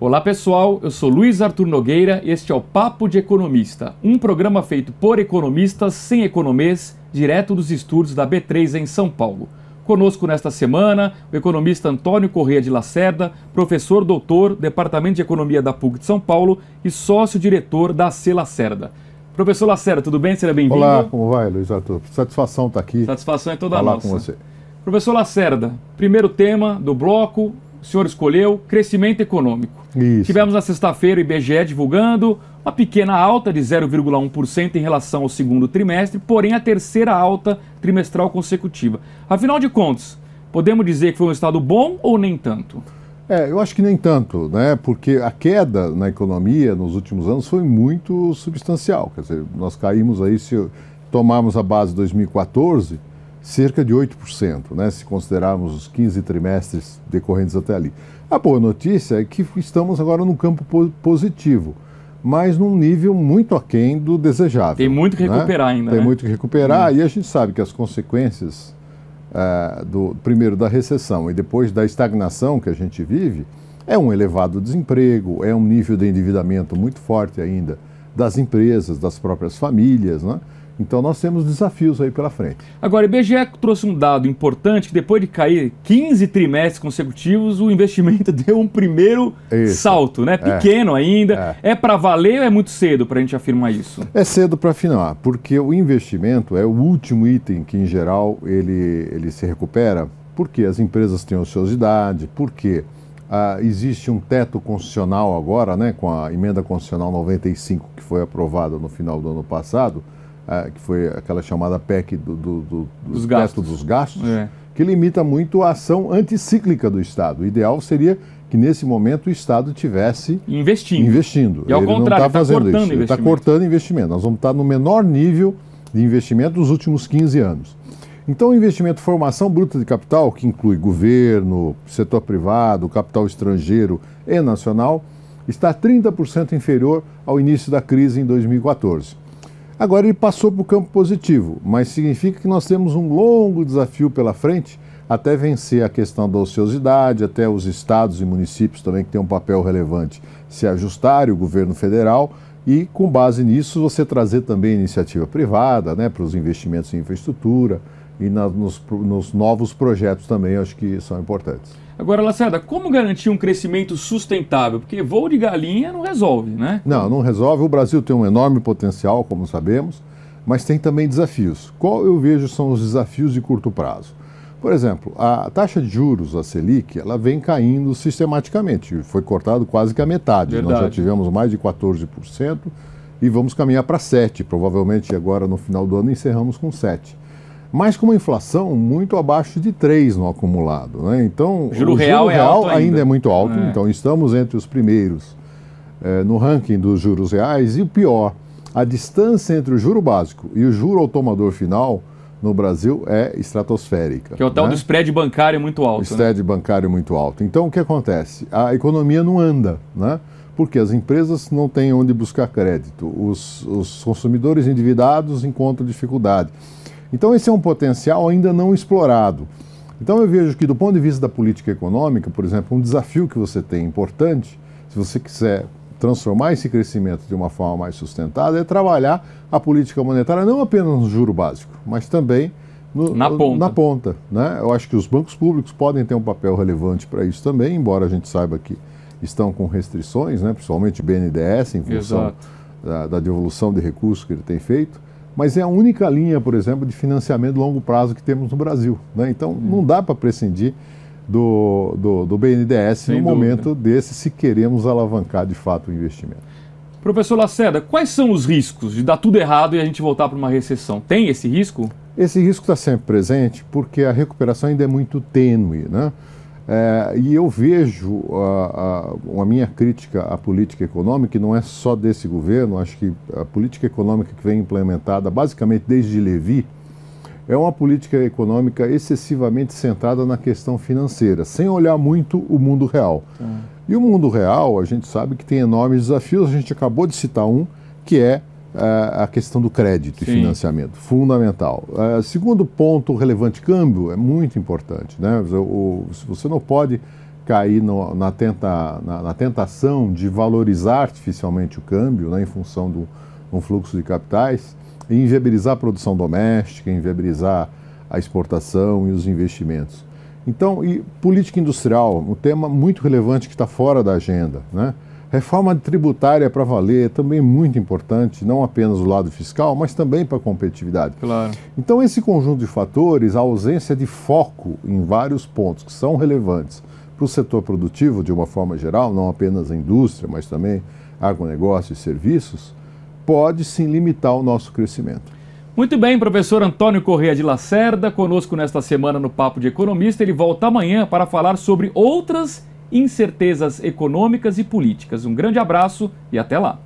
Olá pessoal, eu sou Luiz Arthur Nogueira e este é o Papo de Economista, um programa feito por economistas sem economês, direto dos estúdios da B3 em São Paulo. Conosco nesta semana, o economista Antônio Corrêa de Lacerda, professor doutor, Departamento de Economia da PUC de São Paulo e sócio-diretor da AC Lacerda. Professor Lacerda, tudo bem? Seja bem-vindo. Olá, como vai, Luiz Arthur? Satisfação estar aqui. Satisfação é toda falar nossa. Com você. Professor Lacerda, primeiro tema do bloco, o senhor escolheu crescimento econômico. Isso. Tivemos na sexta-feira o IBGE divulgando uma pequena alta de 0,1% em relação ao segundo trimestre, porém a terceira alta trimestral consecutiva. Afinal de contas, podemos dizer que foi um estado bom ou nem tanto? Eu acho que nem tanto, né? Porque a queda na economia nos últimos anos foi muito substancial. Quer dizer, nós caímos aí, se tomarmos a base de 2014, cerca de 8%, né? Se considerarmos os 15 trimestres decorrentes até ali. A boa notícia é que estamos agora num campo positivo, mas num nível muito aquém do desejável. Tem muito que recuperar ainda. Tem muito que recuperar e a gente sabe que as consequências primeiro da recessão e depois da estagnação que a gente vive é um elevado desemprego, é um nível de endividamento muito forte ainda das empresas, das próprias famílias, né? Então nós temos desafios aí pela frente. Agora, o IBGE trouxe um dado importante, que depois de cair 15 trimestres consecutivos, o investimento deu um primeiro salto, né? Pequeno ainda. É para valer ou é muito cedo para a gente afirmar isso? É cedo para afirmar, porque o investimento é o último item que, em geral, ele se recupera, porque as empresas têm ociosidade, porque existe um teto constitucional agora, né, com a emenda constitucional 95, que foi aprovada no final do ano passado, que foi aquela chamada PEC do teto dos gastos, que limita muito a ação anticíclica do Estado. O ideal seria que, nesse momento, o Estado estivesse investindo. E ao contrário, ele está cortando investimento. Ele está cortando investimento. Nós vamos estar no menor nível de investimento dos últimos 15 anos. Então, o investimento formação bruta de capital, que inclui governo, setor privado, capital estrangeiro e nacional, está 30% inferior ao início da crise em 2014. Agora ele passou para o campo positivo, mas significa que nós temos um longo desafio pela frente até vencer a questão da ociosidade, até os estados e municípios também que têm um papel relevante se ajustarem, o governo federal, e com base nisso você trazer também iniciativa privada, né, para os investimentos em infraestrutura e nos novos projetos também, acho que são importantes. Agora, Lacerda, como garantir um crescimento sustentável? Porque voo de galinha não resolve, né? Não resolve. O Brasil tem um enorme potencial, como sabemos, mas tem também desafios. Qual eu vejo são os desafios de curto prazo? Por exemplo, a taxa de juros, a Selic, ela vem caindo sistematicamente. Foi cortado quase que a metade. Verdade. Nós já tivemos mais de 14% e vamos caminhar para 7%. Provavelmente agora no final do ano encerramos com 7%. Mas com uma inflação muito abaixo de 3% no acumulado, né? Então, o juro real ainda é muito alto, então estamos entre os primeiros no ranking dos juros reais. E o pior, a distância entre o juro básico e o juro ao tomador final no Brasil é estratosférica. Que é o tal do spread bancário muito alto. O spread bancário muito alto. Então, o que acontece? A economia não anda, né? Porque as empresas não têm onde buscar crédito, os consumidores endividados encontram dificuldade. Então, esse é um potencial ainda não explorado. Então, eu vejo que, do ponto de vista da política econômica, por exemplo, um desafio que você tem importante, se você quiser transformar esse crescimento de uma forma mais sustentada, é trabalhar a política monetária não apenas no juro básico, mas também na ponta, né? Eu acho que os bancos públicos podem ter um papel relevante para isso também, embora a gente saiba que estão com restrições, né? Principalmente o BNDES, em função da devolução de recursos que ele tem feito. Mas é a única linha, por exemplo, de financiamento de longo prazo que temos no Brasil, né? Então, não dá para prescindir do BNDES no momento desse, se queremos alavancar, de fato, o investimento. Professor Lacerda, quais são os riscos de dar tudo errado e a gente voltar para uma recessão? Tem esse risco? Esse risco está sempre presente porque a recuperação ainda é muito tênue, né? E eu vejo a minha crítica à política econômica, que não é só desse governo, acho que a política econômica que vem implementada basicamente desde Levy é uma política econômica excessivamente centrada na questão financeira, sem olhar muito o mundo real. E o mundo real, a gente sabe que tem enormes desafios, a gente acabou de citar um, que é a questão do crédito e financiamento, fundamental. Segundo ponto relevante, câmbio é muito importante, né? Você não pode cair na tentação de valorizar artificialmente o câmbio, né, em função do um fluxo de capitais, e inviabilizar a produção doméstica, inviabilizar a exportação e os investimentos. Então, e política industrial, um tema muito relevante que está fora da agenda, né? Reforma tributária para valer, também muito importante, não apenas do lado fiscal, mas também para a competitividade. Claro. Então, esse conjunto de fatores, a ausência de foco em vários pontos que são relevantes para o setor produtivo, de uma forma geral, não apenas a indústria, mas também agronegócio e serviços, pode sim limitar o nosso crescimento. Muito bem, professor Antônio Corrêa de Lacerda, conosco nesta semana no Papo de Economista. Ele volta amanhã para falar sobre outras incertezas econômicas e políticas. Um grande abraço e até lá.